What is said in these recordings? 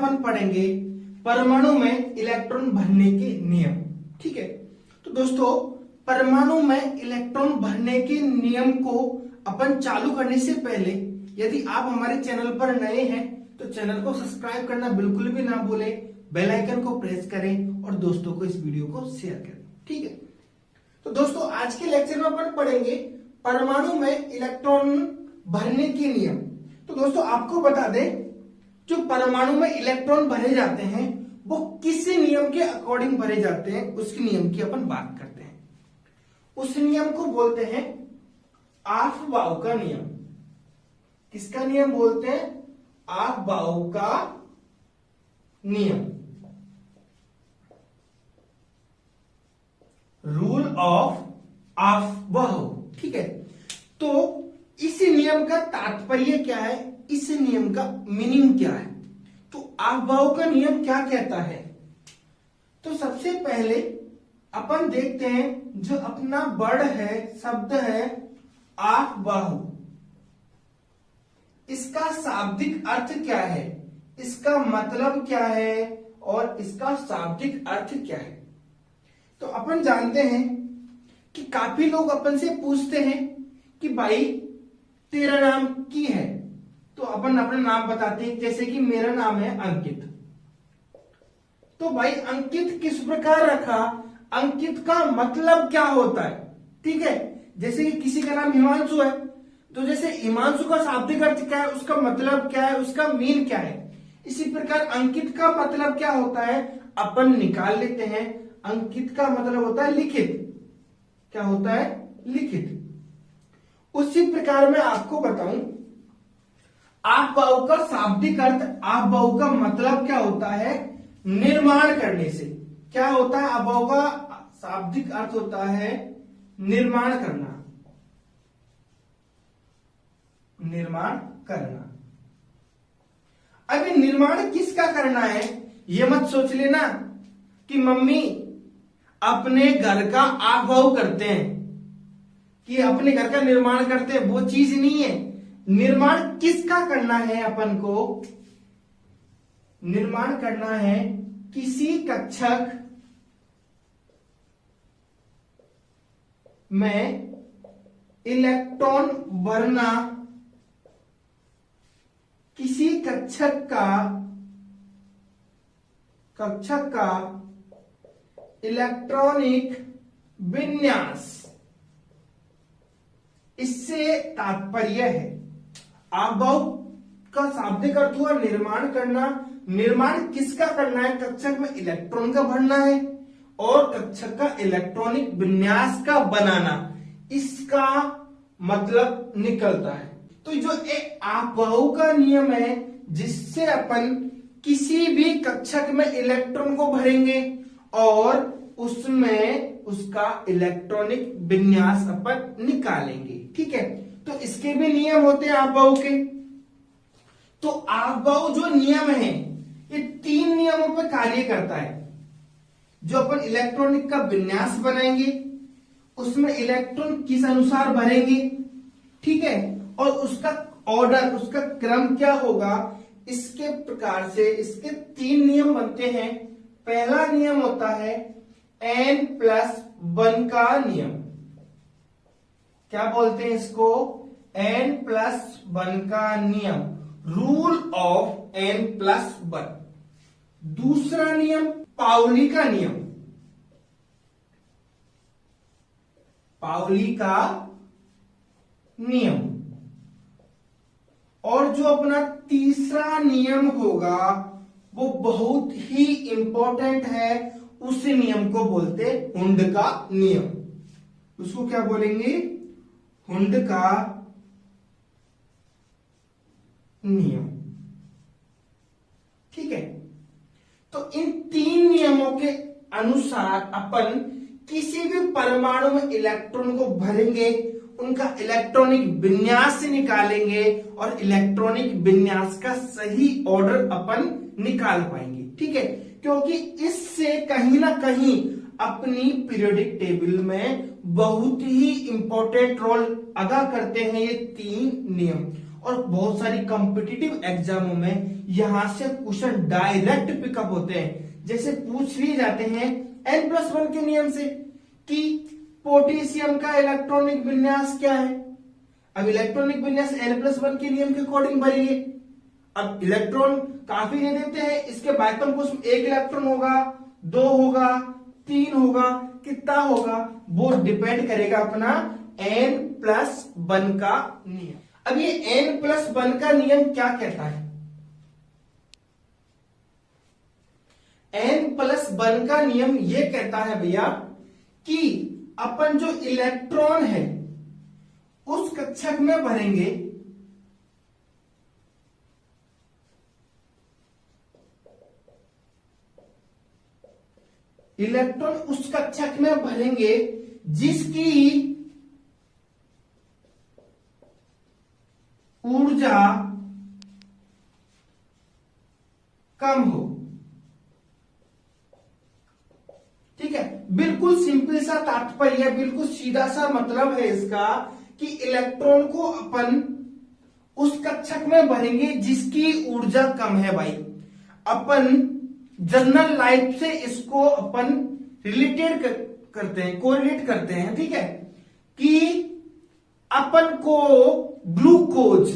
अपन पढ़ेंगे परमाणु में इलेक्ट्रॉन भरने के नियम। ठीक है, तो दोस्तों परमाणु में इलेक्ट्रॉन भरने के नियम को अपन चालू करने से पहले यदि आप हमारे चैनल पर नए हैं तो चैनल को सब्सक्राइब करना बिल्कुल भी ना भूले, बेल आइकन को प्रेस करें और दोस्तों को इस वीडियो को शेयर करें। ठीक है, तो दोस्तों आज के लेक्चर में अपन पढ़ेंगे परमाणु में इलेक्ट्रॉन भरने के नियम। तो दोस्तों आपको बता दें, जो परमाणु में इलेक्ट्रॉन भरे जाते हैं वो किस नियम के अकॉर्डिंग भरे जाते हैं, उसके नियम की अपन बात करते हैं। उस नियम को बोलते हैं ऑफ-बाउ का नियम। किसका नियम बोलते हैं? ऑफ-बाउ का नियम, रूल ऑफ ऑफ-बाउ। ठीक है, तो इस नियम का तात्पर्य क्या है, इस नियम का मीनिंग क्या है? तो ऑफ-बाउ का नियम क्या कहता है? तो सबसे पहले अपन देखते हैं जो अपना वर्ड है, शब्द है ऑफ-बाउ, इसका शाब्दिक अर्थ क्या है, इसका मतलब क्या है और इसका शाब्दिक अर्थ क्या है। तो अपन जानते हैं कि काफी लोग अपन से पूछते हैं कि भाई तेरा नाम की है, तो अपन अपना नाम बताते हैं, जैसे कि मेरा नाम है अंकित। तो भाई अंकित किस प्रकार रखा, अंकित का मतलब क्या होता है? ठीक है, जैसे कि किसी का नाम हिमांशु है, तो जैसे हिमांशु का शाब्दिक अर्थ क्या है, उसका मतलब क्या है, उसका मीन क्या है। इसी प्रकार अंकित का मतलब क्या होता है अपन निकाल लेते हैं। अंकित का मतलब होता है लिखित। क्या होता है? लिखित। उसी प्रकार मैं आपको बताऊं ऑफ-बाउ का शाब्दिक अर्थ, ऑफ-बाउ का मतलब क्या होता है? निर्माण करने से। क्या होता है? ऑफ-बाउ का शाब्दिक अर्थ होता है निर्माण करना, निर्माण करना। अभी निर्माण किसका करना है ये मत सोच लेना कि मम्मी अपने घर का ऑफ-बाउ करते हैं, कि अपने घर का निर्माण करते हैं, वो चीज नहीं है। निर्माण किसका करना है? अपन को निर्माण करना है किसी कक्षक में इलेक्ट्रॉन भरना, किसी कक्षक का इलेक्ट्रॉनिक विन्यास। इससे तात्पर्य है ऑफ-बाउ का शाब्दिक अर्थ हुआ निर्माण करना। निर्माण किसका करना है? कक्षक में इलेक्ट्रॉन का भरना है और कक्षक का इलेक्ट्रॉनिक विन्यास का बनाना, इसका मतलब निकलता है। तो जो एक ऑफ-बाउ का नियम है जिससे अपन किसी भी कक्षक में इलेक्ट्रॉन को भरेंगे और उसमें उसका इलेक्ट्रॉनिक विन्यास अपन निकालेंगे। ठीक है, तो इसके भी नियम होते हैं ऑफ-बाउ के। तो ऑफ-बाउ जो नियम है ये 3 नियमों पर कार्य करता है। जो अपन इलेक्ट्रॉनिक का विन्यास बनाएंगे उसमें इलेक्ट्रॉन किस अनुसार भरेंगे, ठीक है, और उसका ऑर्डर, उसका क्रम क्या होगा, इसके प्रकार से इसके 3 नियम बनते हैं। पहला नियम होता है N+1 का नियम। क्या बोलते हैं इसको? N+1 का नियम, रूल ऑफ N+1। दूसरा नियम पाउली का नियम, पाउली का नियम। और जो अपना तीसरा नियम होगा वो बहुत ही इंपॉर्टेंट है, उस नियम को बोलते हुंड का नियम। उसको क्या बोलेंगे? हुंड का नियम। ठीक है, तो इन 3 नियमों के अनुसार अपन किसी भी परमाणु में इलेक्ट्रॉन को भरेंगे, उनका इलेक्ट्रॉनिक विन्यास निकालेंगे और इलेक्ट्रॉनिक विन्यास का सही ऑर्डर अपन निकाल पाएंगे। ठीक है, क्योंकि इससे कहीं ना कहीं अपनी पीरियोडिक टेबल में बहुत ही इंपॉर्टेंट रोल अदा करते हैं ये 3 नियम। और बहुत सारी कॉम्पिटिटिव एग्जामों में यहां से क्वेश्चन डायरेक्ट पिकअप होते हैं। जैसे पूछ लिए जाते हैं N+1 के नियम से कि पोटेशियम का इलेक्ट्रॉनिक विन्यास क्या है। अब इलेक्ट्रॉनिक विन्यास N+1 के नियम के अकॉर्डिंग भरेंगे। अब इलेक्ट्रॉन काफी दे देते हैं, इसके बायतम पुष्प 1 इलेक्ट्रॉन होगा, 2 होगा, 3 होगा, कितना होगा वो डिपेंड करेगा अपना N+1 का नियम। अब ये N+1 का नियम क्या कहता है? N+1 का नियम ये कहता है भैया कि अपन जो इलेक्ट्रॉन है उस कक्षक में भरेंगे इलेक्ट्रॉन उस कक्षक में भरेंगे जिसकी ऊर्जा कम हो। ठीक है, बिल्कुल सिंपल सा तात्पर्य, बिल्कुल सीधा सा मतलब है इसका कि इलेक्ट्रॉन को अपन उस कक्षक में भरेंगे जिसकी ऊर्जा कम है। भाई अपन जनरल लाइफ से इसको अपन रिलेटेड करते हैं, कोरिलेट करते हैं। ठीक है, कि अपन को ग्लूकोज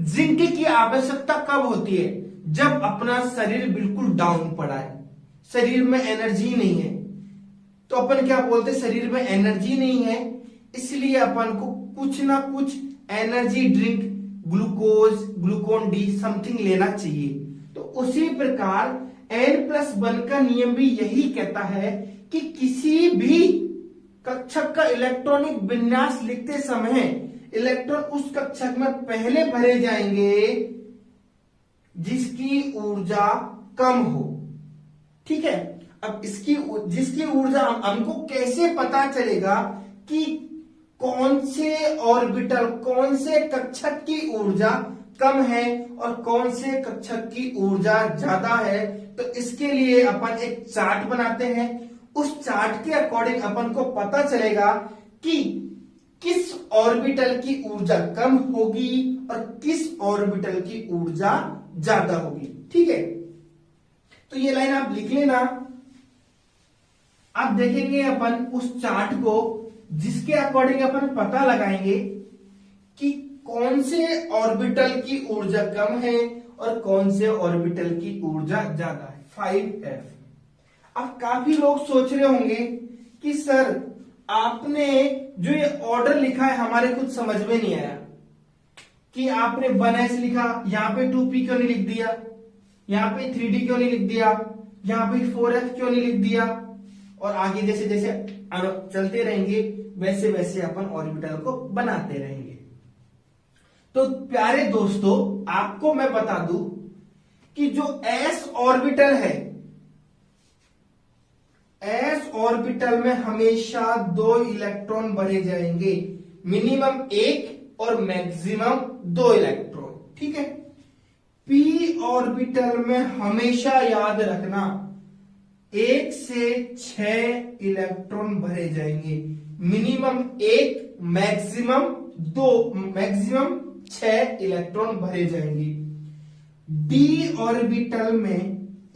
जिंक की आवश्यकता कब होती है? जब अपना शरीर बिल्कुल डाउन पड़ा है, शरीर में एनर्जी नहीं है। तो अपन क्या बोलते, शरीर में एनर्जी नहीं है इसलिए अपन को कुछ ना कुछ energy drink, glucose, Glucon D something लेना चाहिए। तो उसी प्रकार N+1 का नियम भी यही कहता है कि किसी भी कक्षक का इलेक्ट्रॉनिक विन्यास लिखते समय इलेक्ट्रॉन उस कक्षक में पहले भरे जाएंगे जिसकी ऊर्जा कम हो। ठीक है, अब जिसकी ऊर्जा हमको कैसे पता चलेगा कि कौन से ऑर्बिटल, कौन से कक्षक की ऊर्जा कम है और कौन से कक्षक की ऊर्जा ज्यादा है? तो इसके लिए अपन एक चार्ट बनाते हैं। उस चार्ट के अकॉर्डिंग अपन को पता चलेगा कि किस ऑर्बिटल की ऊर्जा कम होगी और किस ऑर्बिटल की ऊर्जा ज्यादा होगी। ठीक है, तो ये लाइन आप लिख लेना। अब देखेंगे अपन उस चार्ट को जिसके अकॉर्डिंग अपन पता लगाएंगे कि कौन से ऑर्बिटल की ऊर्जा कम है और कौन से ऑर्बिटल की ऊर्जा ज्यादा है। 5f। अब काफी लोग सोच रहे होंगे कि सर आपने जो ये ऑर्डर लिखा है हमारे कुछ समझ में नहीं आया कि आपने 1s लिखा, यहां पे 2p क्यों नहीं लिख दिया, यहां पे 3d क्यों नहीं लिख दिया, यहां पे 4f क्यों नहीं लिख दिया। और आगे जैसे जैसे चलते रहेंगे वैसे वैसे अपन ऑर्बिटल को बनाते रहेंगे। तो प्यारे दोस्तों, आपको मैं बता दूं कि जो s ऑर्बिटल है, s ऑर्बिटल में हमेशा 2 इलेक्ट्रॉन भरे जाएंगे, मिनिमम 1 और मैक्सिमम 2 इलेक्ट्रॉन। ठीक है, p ऑर्बिटल में हमेशा याद रखना 1 से 6 इलेक्ट्रॉन भरे जाएंगे, मिनिमम 1, मैक्सिमम 2, मैक्सिमम 6 इलेक्ट्रॉन भरे जाएंगे। d ऑर्बिटल में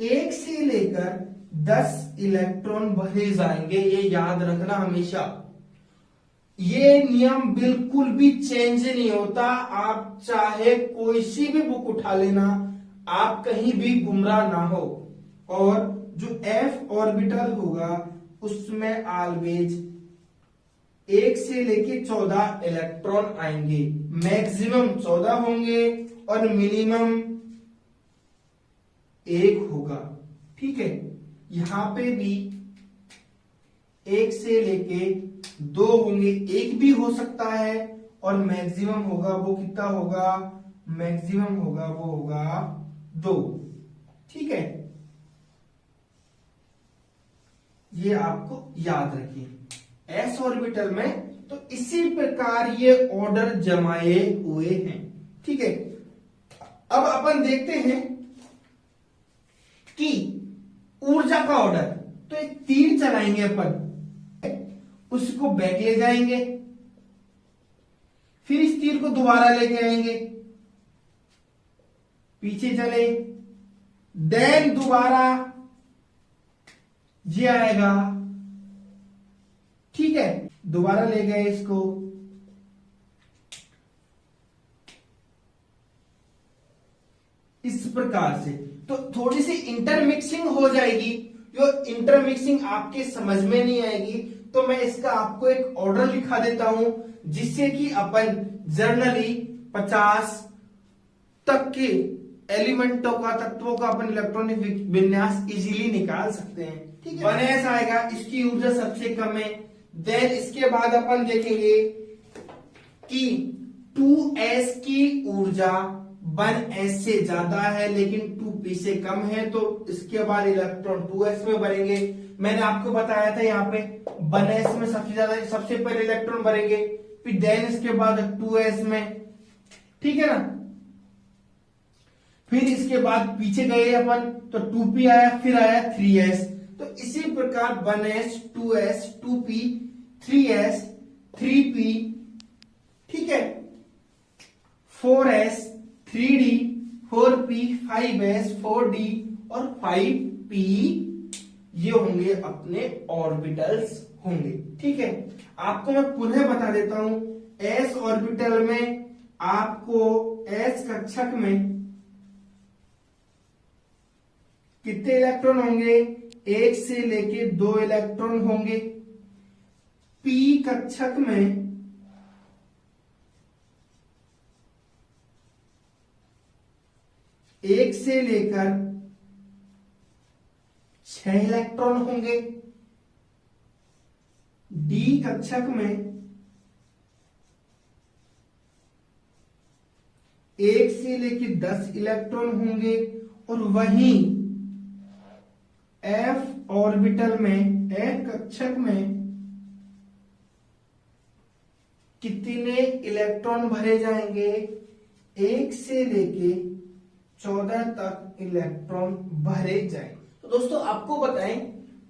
1 से लेकर 10 इलेक्ट्रॉन भरे जाएंगे, ये याद रखना हमेशा। ये नियम बिल्कुल भी चेंज नहीं होता। आप चाहे कोई सी भी बुक उठा लेना, आप कहीं भी गुमराह ना हो। और जो f ऑर्बिटल होगा उसमें ऑलवेज 1 से लेके 14 इलेक्ट्रॉन आएंगे, मैक्सिमम 14 होंगे और मिनिमम 1 होगा। ठीक है, यहां पे भी 1 से लेके 2 होंगे, 1 भी हो सकता है और मैक्सिमम होगा वो कितना होगा, मैक्सिमम होगा वो होगा 2। ठीक है, ये आपको याद रखिए s ऑर्बिटल में। तो इसी प्रकार ये ऑर्डर जमाए हुए हैं। ठीक है, अब अपन देखते हैं कि ऊर्जा का ऑर्डर। तो एक तीर चलाएंगे अपन, उसको बैक ले जाएंगे, फिर इस तीर को दोबारा लेके आएंगे, पीछे चले, देन दोबारा ये आएगा, ठीक है, दोबारा ले गए इसको, इस प्रकार से। तो थोड़ी सी इंटरमिक्सिंग हो जाएगी, जो इंटरमिक्सिंग आपके समझ में नहीं आएगी, तो मैं इसका आपको एक ऑर्डर लिखा देता हूं, जिससे कि अपन जर्नली 50 तक के एलिमेंटों का, तत्वों का अपन इलेक्ट्रॉनिक विन्यास इजीली निकाल सकते हैं, ठीक है। 1s आएगा, इसकी ऊर्जा सबसे कम है। देन इसके बाद अपन देखेंगे कि 2s की ऊर्जा 1s से ज्यादा है लेकिन 2p से कम है, तो इसके बाद इलेक्ट्रॉन 2s में भरेंगे। मैंने आपको बताया था यहाँ पे 1s में सबसे पहले इलेक्ट्रॉन भरेंगे, फिर देन इसके बाद 2s में, ठीक है ना। फिर इसके बाद पीछे गए अपन तो 2p आया, फिर आया 3s। तो इसी प्रकार 1s 2s 2p 3s 3p, ठीक है, 4s 3d 4p 5s 4d और 5p, ये होंगे अपने ऑर्बिटल्स होंगे, ठीक है। आपको मैं पुनः बता देता हूं, s ऑर्बिटल में आपको s कक्षक में कितने इलेक्ट्रॉन होंगे, 1 से लेके 2 इलेक्ट्रॉन होंगे। p कक्षक में 1 से लेकर 6 इलेक्ट्रॉन होंगे। d कक्षक में 1 से लेके 10 इलेक्ट्रॉन होंगे। और वहीं f ऑर्बिटल में, f कक्षक में कितने इलेक्ट्रॉन भरे जाएंगे, 1 से लेके 14 तक इलेक्ट्रॉन भरे जाएंगे। तो दोस्तों आपको बताएं,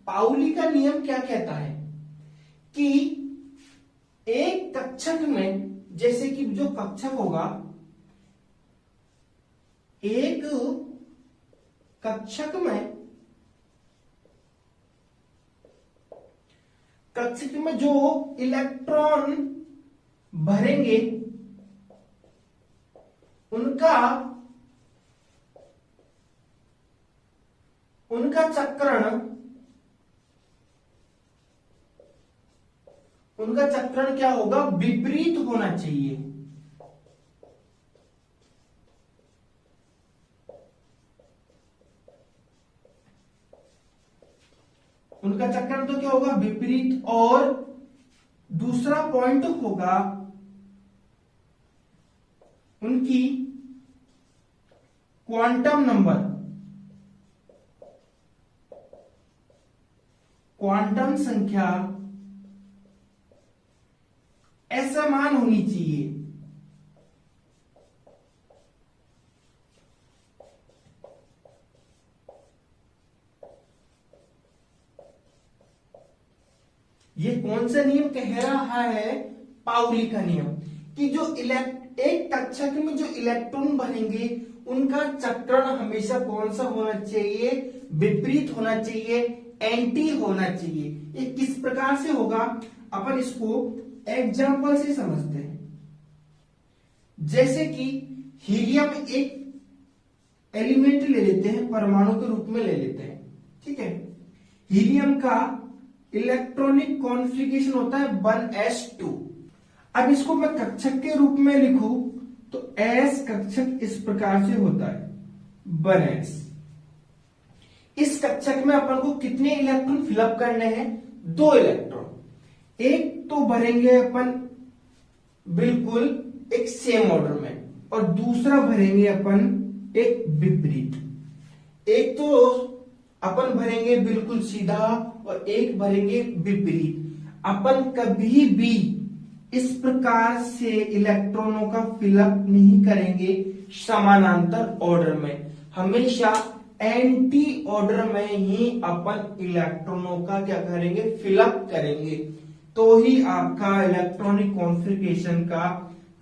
पाउली का नियम क्या कहता है कि एक कक्षक में, जैसे कि जो कक्षक होगा, एक कक्षक में जो इलेक्ट्रॉन भरेंगे उनका चक्रण क्या होगा, विपरीत होना चाहिए। उनका चक्रण तो क्या होगा, विपरीत। और दूसरा पॉइंट होगा उनकी क्वांटम नंबर, क्वांटम संख्या असमान होनी चाहिए। ये कौन सा नियम कह रहा है, पाउली का नियम, कि जो एक कक्षक में जो इलेक्ट्रॉन भरेंगे उनका चक्रण हमेशा कौन सा होना चाहिए, विपरीत होना चाहिए, एंटी होना चाहिए। ये किस प्रकार से होगा, अपन इसको एग्जाम्पल से समझते हैं। जैसे कि हीलियम एक एलिमेंट ले लेते हैं, परमाणु के रूप में ले लेते हैं, ठीक है। हीलियम का इलेक्ट्रॉनिक कॉन्फ़िगरेशन होता है 1s2। अब इसको मैं कक्षक के रूप में लिखूं तो s कक्षक इस प्रकार से होता है 1s। इस कक्षक में अपन को कितने इलेक्ट्रॉन फिलअप करने हैं, 2 इलेक्ट्रॉन। एक तो भरेंगे अपन बिल्कुल एक सेम ऑर्डर में, और दूसरा भरेंगे अपन एक विपरीत। एक तो अपन भरेंगे बिल्कुल सीधा और एक भरेंगे विपरीत। अपन कभी भी इस प्रकार से इलेक्ट्रॉनों का फिलअप नहीं करेंगे समानांतर ऑर्डर में, हमेशा एंटी ऑर्डर में ही अपन इलेक्ट्रॉनों का क्या करेंगे, फिलअप करेंगे। तो ही आपका इलेक्ट्रॉनिक कॉन्फ़िगरेशन का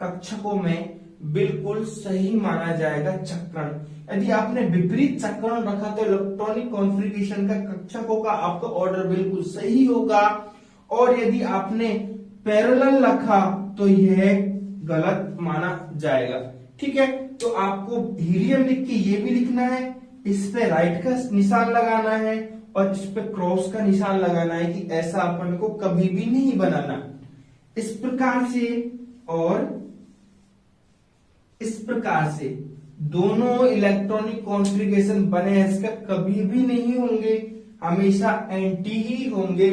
कक्षकों में बिल्कुल सही माना जाएगा चक्रण। यदि आपने विपरीत चक्रण रखा तो इलेक्ट्रॉनिक कॉन्फ़िगरेशन का कक्षकों का आपका ऑर्डर बिल्कुल सही होगा, और यदि आपने पैरेलल रखा तो यह गलत माना जाएगा। ठीक है, तो आपको हीलियम लिख के ये भी लिखना है, इस पे राइट का निशान लगाना है और इस पे क्रॉस का निशान लगाना है कि ऐसा अपन को कभी भी नहीं बनाना। इस प्रकार से और इस प्रकार से दोनों इलेक्ट्रॉनिक कॉन्फ़िगरेशन बने इसका कभी भी नहीं होंगे, हमेशा एंटी ही होंगे,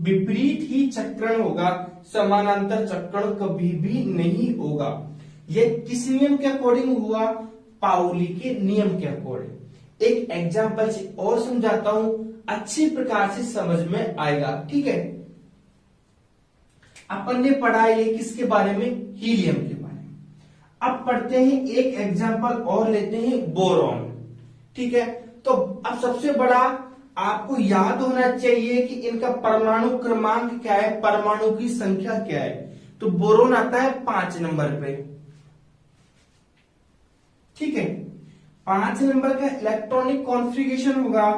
विपरीत ही चक्रण होगा, समानांतर चक्रण कभी भी नहीं होगा। यह किस नियम के अकॉर्डिंग हुआ? पाउली के नियम के अकॉर्डिंग। एक एग्जांपल से और समझाता हूं, अच्छी प्रकार से समझ में आएगा। ठीक है, अपन ने पढ़ा ये किसके बारे में? हीलियम के बारे में। अब पढ़ते हैं एक एग्जांपल और लेते हैं, बोरॉन। ठीक है, तो अब सबसे बड़ा आपको याद होना चाहिए कि इनका परमाणु क्रमांक क्या है, परमाणु की संख्या क्या है। तो बोरोन आता है 5 नंबर पे। ठीक है, 5 नंबर का इलेक्ट्रॉनिक कॉन्फ़िगरेशन होगा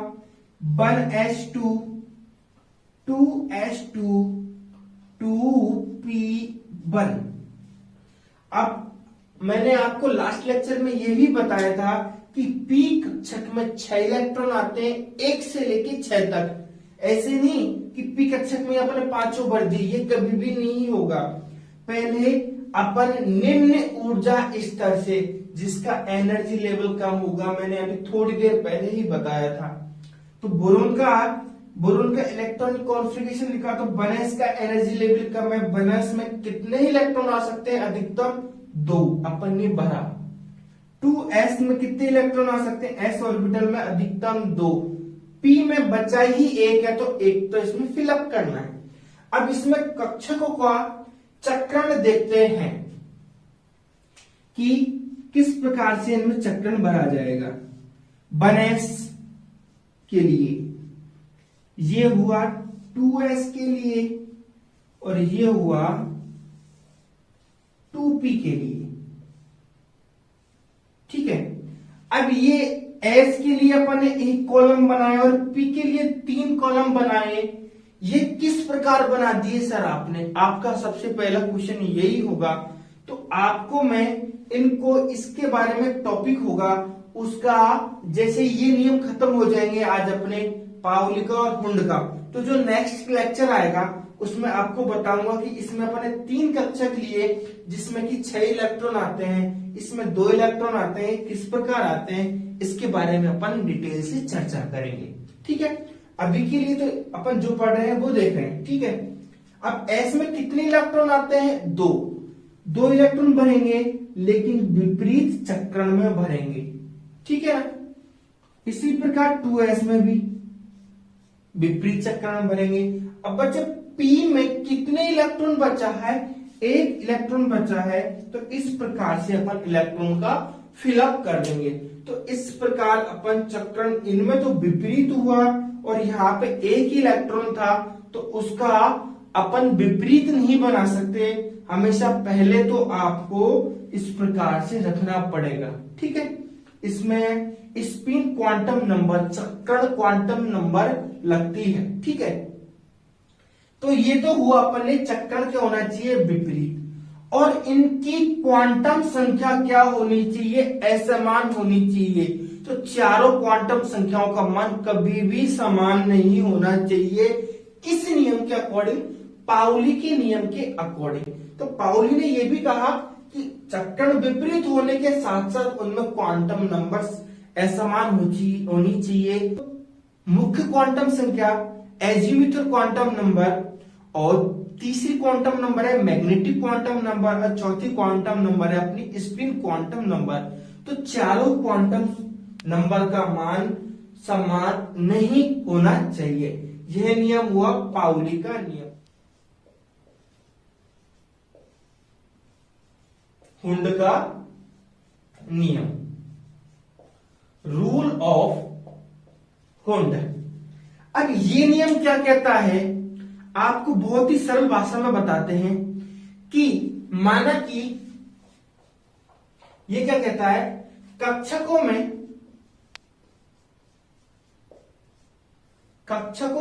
1s2 2s2 2p1। अब मैंने आपको लास्ट लेक्चर में यह भी बताया था कि पी कक्षक में 6 इलेक्ट्रॉन आते हैं, 1 से लेके 6 तक। ऐसे नहीं कि पी कक्षक में अपने 5 भर दी, ये कभी भी नहीं होगा। पहले अपन निम्न ऊर्जा स्तर से, जिसका एनर्जी लेवल कम होगा, मैंने अभी थोड़ी देर पहले ही बताया था। तो बोरोन का इलेक्ट्रॉनिक कॉन्फ़िगरेशन लिखा तो 1s का एनर्जी लेवल कम है, 1s में कितने इलेक्ट्रॉन आ सकते हैं? अधिकतम 2, अपन ने भरा। 2s में कितने इलेक्ट्रॉन आ सकते हैं? s ऑर्बिटल में अधिकतम 2। p में बचा ही 1 है, तो 1 तो इसमें फिलअप करना है। अब इसमें कक्षकों का चक्रण देखते हैं कि किस प्रकार से इनमें चक्रण भरा जाएगा। 1s के लिए ये हुआ, 2s के लिए, और ये हुआ 2p के लिए। ठीक है, अब ये s के लिए अपन ने एक कॉलम बनाया और p के लिए 3 कॉलम बनाए। ये किस प्रकार बना दिए सर आपने? आपका सबसे पहला क्वेश्चन यही होगा। तो आपको मैं इनको, इसके बारे में टॉपिक होगा उसका, जैसे ये नियम खत्म हो जाएंगे आज अपने पाउली का और हुंड का, तो जो नेक्स्ट लेक्चर आएगा उसमें आपको बताऊंगा कि इसमें अपने 3 कक्षक लिए जिसमें कि 6 इलेक्ट्रॉन आते हैं, इसमें 2 इलेक्ट्रॉन आते हैं, किस प्रकार आते हैं इसके बारे में अपन डिटेल से चर्चा करेंगे। ठीक है, अभी के लिए तो अपन जो पढ़ रहे हैं वो देख रहे हैं। ठीक है, अब s में कितने इलेक्ट्रॉन आते हैं? 2 इलेक्ट्रॉन भरेंगे, लेकिन विपरीत चक्रण में भरेंगे। ठीक है, इसी प्रकार 2s में भी विपरीत चक्रण में भरेंगे। अब बच्चे p में कितने इलेक्ट्रॉन बचा है? 1 इलेक्ट्रॉन बचा है, तो इस प्रकार से अपन इलेक्ट्रॉन का फिलअप कर देंगे। तो इस प्रकार अपन चक्रण, इनमें तो विपरीत हुआ और यहाँ पे 1 इलेक्ट्रॉन था, तो उसका अपन विपरीत नहीं बना सकते, हमेशा पहले तो आपको इस प्रकार से रखना पड़ेगा। ठीक है, इसमें स्पिन क्वांटम नंबर, चक्रण क्वांटम नंबर लगती है। ठीक है, तो ये तो हुआ अपन ने चक्रण क्या होना चाहिए? विपरीत। और इनकी क्वांटम संख्या क्या होनी चाहिए? असमान होनी चाहिए। तो चारों क्वांटम संख्याओं का मान कभी भी समान नहीं होना चाहिए। किस नियम के अकॉर्डिंग? पाउली के नियम के अकॉर्डिंग। तो पाउली ने यह भी कहा कि चक्रण विपरीत होने के साथ साथ उनमें क्वांटम नंबर्स असमान होनी चाहिए। मुख्य क्वांटम संख्या एजीमुथर क्वांटम नंबर, और तीसरी क्वांटम नंबर है मैग्नेटिक क्वांटम नंबर, और चौथी क्वांटम नंबर है अपनी स्पिन क्वांटम नंबर। तो चारों क्वांटम नंबर का मान समान नहीं होना चाहिए। यह नियम हुआ पाउली का नियम। हुंड का नियम, रूल ऑफ हुंड। अब ये नियम क्या कहता है? आपको बहुत ही सरल भाषा में बताते हैं कि माना कि ये क्या कहता है, कक्षकों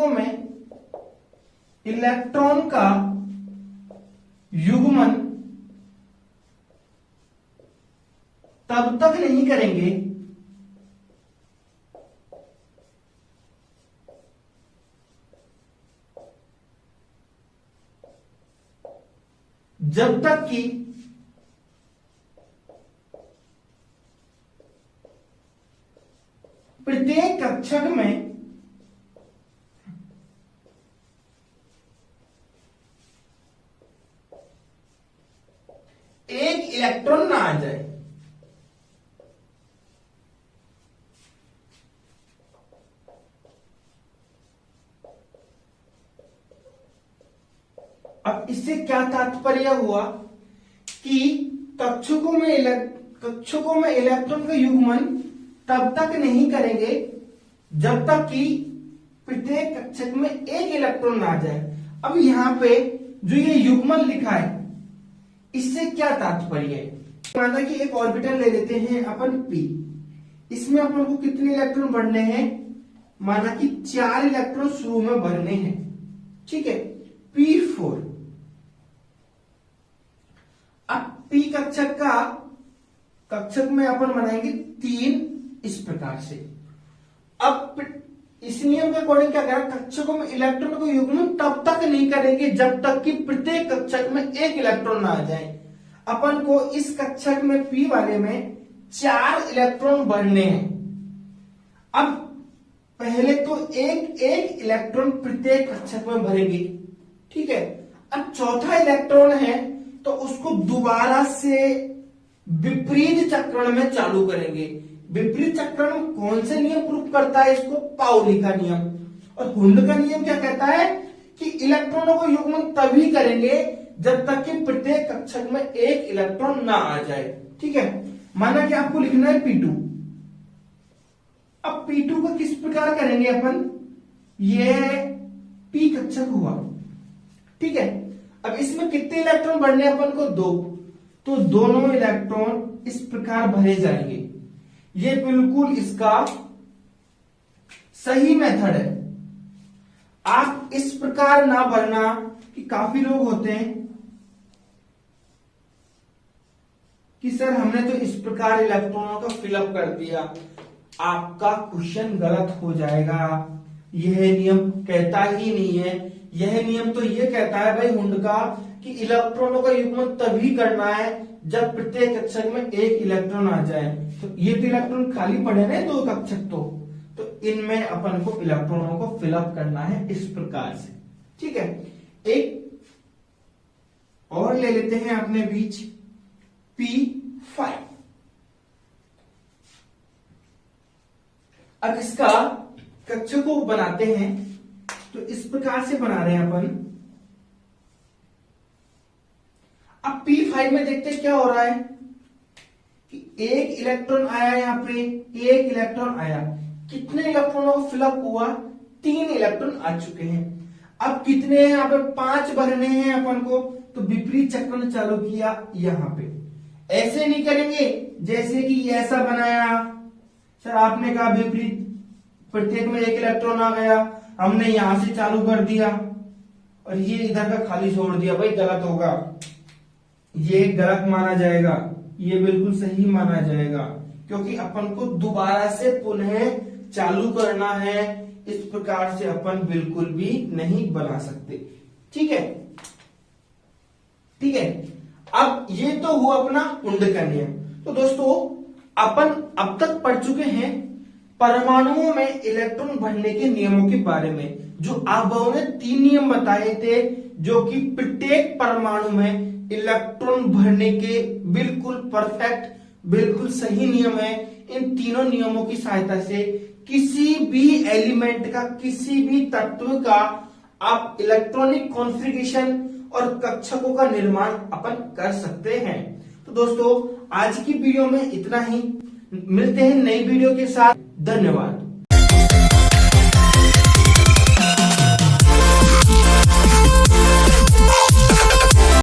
में इलेक्ट्रॉन का युग्मन तब तक नहीं करेंगे जब तक कि प्रत्येक कक्षक में एक इलेक्ट्रॉन ना आ जाए। अब इससे क्या तात्पर्य हुआ कि कक्षकों में इलेक्ट्रॉन का युग्मन तब तक नहीं करेंगे जब तक कि प्रत्येक कक्षक में एक इलेक्ट्रॉन आ जाए। अब यहां पे जो ये युग्मन लिखा है इससे क्या तात्पर्य है, माना कि एक ऑर्बिटल ले लेते हैं अपन p, इसमें अपन को कितने इलेक्ट्रॉन भरने हैं, माना कि 4 इलेक्ट्रॉन शुरू में भरने हैं, ठीक है, p4। अब p कक्षक में अपन बनाएंगे 3 इस प्रकार से। अब इस नियम के अकॉर्डिंग क्या करें, कक्षकों में इलेक्ट्रॉन को युग्मन तब तक नहीं करेंगे जब तक कि प्रत्येक कक्षक में एक इलेक्ट्रॉन ना आ जाए। अपन को इस कक्षक में p वाले में 4 इलेक्ट्रॉन भरने हैं। अब पहले तो एक इलेक्ट्रॉन प्रत्येक कक्षक में भरेंगे, ठीक है। अब चौथा इलेक्ट्रॉन है तो उसको दोबारा से विपरीत चक्रण में चालू करेंगे। विपरीत चक्रण कौन से नियम प्रूफ करता है इसको, पाउली का नियम। और हुंड का नियम क्या कहता है कि इलेक्ट्रॉनों को युग्मन तभी करेंगे जब तक कि प्रत्येक कक्षक में एक इलेक्ट्रॉन ना आ जाए, ठीक है। माना कि आपको लिखना है P2। अब P2 को किस प्रकार करेंगे अपन, ये P कक्षक हुआ, ठीक है। अब इसमें कितने इलेक्ट्रॉन भरने अपन को, 2, तो दोनों इलेक्ट्रॉन इस प्रकार भरे जाएंगे। ये बिल्कुल इसका सही मेथड है। आप इस प्रकार ना भरना कि काफी लोग होते हैं कि सर हमने तो इस प्रकार इलेक्ट्रॉनों का फिलअप कर दिया, आपका क्वेश्चन गलत हो जाएगा। यह नियम कहता ही नहीं है। यह नियम तो यह कहता है भाई हुंड का कि इलेक्ट्रॉनों का युग्मन तभी करना है जब प्रत्येक कक्षक में एक इलेक्ट्रॉन आ जाए। तो ये तो इलेक्ट्रॉन खाली पड़े ना 2 कक्षक, तो इनमें अपन को इलेक्ट्रॉनों को फिलअप करना है इस प्रकार से, ठीक है। एक और ले लेते हैं अपने बीच P5। अब इसका कक्षक को बनाते हैं तो इस प्रकार से बना रहे हैं अपन। अब P5 में देखते हैं क्या हो रहा है कि एक इलेक्ट्रॉन आया, यहां पे एक इलेक्ट्रॉन आया। कितने इलेक्ट्रॉनों को फिलअप हुआ, 3 इलेक्ट्रॉन आ चुके हैं। अब कितने हैं यहाँ पे, 5 भरने हैं अपन को, तो विपरीत चक्रण चालू किया यहां पे। ऐसे नहीं करेंगे जैसे कि ऐसा बनाया, सर आपने कहा विपरीत प्रत्येक में एक इलेक्ट्रॉन आ गया, हमने यहां से चालू कर दिया और ये इधर का खाली छोड़ दिया, भाई गलत होगा, ये गलत माना जाएगा, ये बिल्कुल सही माना जाएगा, क्योंकि अपन को दोबारा से पुनः चालू करना है। इस प्रकार से अपन बिल्कुल भी नहीं बना सकते, ठीक है, ठीक है। अब ये तो हुआ अपना हुंड का नियम। तो दोस्तों अपन अब तक पढ़ चुके हैं परमाणुओं में इलेक्ट्रॉन भरने के नियमों के बारे में। जो आबोह ने 3 नियम बताए थे जो कि प्रत्येक परमाणु में इलेक्ट्रॉन भरने के बिल्कुल परफेक्ट, बिल्कुल सही नियम है। इन तीनों नियमों की सहायता से किसी भी एलिमेंट का, किसी भी तत्व का आप इलेक्ट्रॉनिक कॉन्फ़िगरेशन और कक्षकों का निर्माण अपन कर सकते हैं। तो दोस्तों आज की वीडियो में इतना ही, मिलते हैं नई वीडियो के साथ। धन्यवाद।